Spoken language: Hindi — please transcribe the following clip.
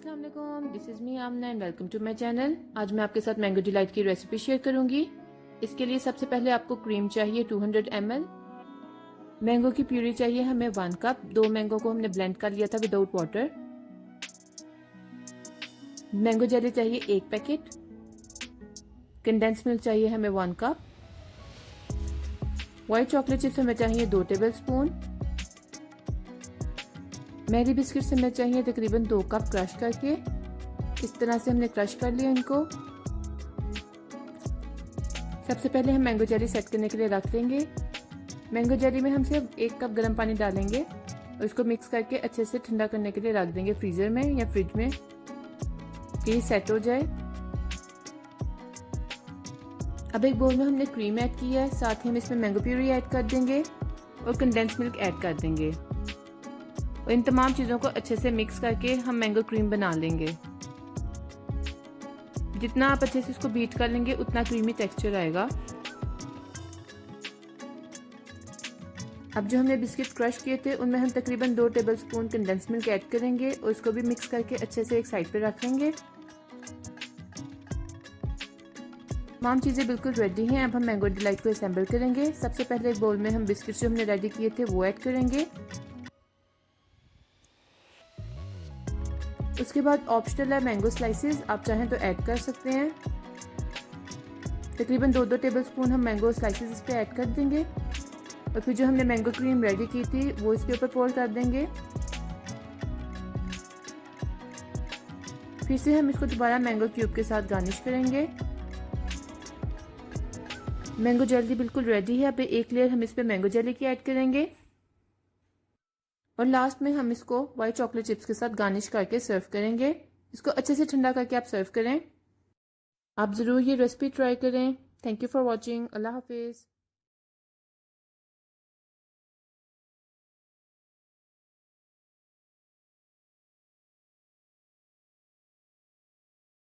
अस्सलाम वालेकुम, this is me Amna and welcome to my channel. आज मैं आपके साथ मैंगो डिलाइट की रेसिपी शेयर करूंगी। इसके लिए सबसे पहले आपको क्रीम चाहिए 200 ml। मैंगो की प्यूरी चाहिए हमें 1 कप। 2 मैंगो को हमने ब्लेंड कर लिया था विदाउट वाटर। मैंगो जेली चाहिए 1 पैकेट। कंडेंस मिल्क चाहिए हमें 1 कप। व्हाइट चॉकलेट चिप्स हमें चाहिए 2 टेबल स्पून। मैरी बिस्किट्स हमें चाहिए तकरीबन 2 कप क्रश करके। इस तरह से हमने क्रश कर लिया इनको। सबसे पहले हम मैंगो जेली सेट करने के लिए रख देंगे। मैंगो जेली में हम सिर्फ 1 कप गर्म पानी डालेंगे और इसको मिक्स करके अच्छे से ठंडा करने के लिए रख देंगे फ्रीजर में या फ्रिज में कि ये सेट हो जाए। अब एक बाउल में हमने क्रीम ऐड की है, साथ ही हम इसमें मैंगो प्यूरी ऐड कर देंगे और कंडेंस मिल्क ऐड कर देंगे और इन तमाम चीज़ों को अच्छे से मिक्स करके हम मैंगो क्रीम बना लेंगे। जितना आप अच्छे से इसको बीट कर लेंगे उतना क्रीमी टेक्सचर आएगा। अब जो हमने बिस्किट क्रश किए थे उनमें हम तकरीबन 2 table spoon condense milk add करेंगे और इसको भी मिक्स करके अच्छे से एक साइड पे रख लेंगे। तमाम चीज़ें बिल्कुल रेडी हैं। अब हम मैंगो डिलाइट को असेंबल करेंगे। सबसे पहले एक बाउल में हम बिस्किट जो हमने रेडी किए थे वो ऐड करेंगे। उसके बाद ऑप्शनल है मैंगो स्लाइसेस, आप चाहें तो ऐड कर सकते हैं। तकरीबन 2-2 टेबल स्पून हम मैंगो स्लाइसेस इस पे ऐड कर देंगे और फिर जो हमने मैंगो क्रीम रेडी की थी वो इसके ऊपर पोर कर देंगे। फिर से हम इसको दोबारा मैंगो क्यूब के साथ गार्निश करेंगे। मैंगो जेली बिल्कुल रेडी है। अब एक लेयर हम इस पे मैंगो जेली की ऐड करेंगे और लास्ट में हम इसको व्हाइट चॉकलेट चिप्स के साथ गार्निश करके सर्व करेंगे। इसको अच्छे से ठंडा करके आप सर्व करें। आप ज़रूर ये रेसिपी ट्राई करें। Thank you for watching. अल्लाह हाफिज़।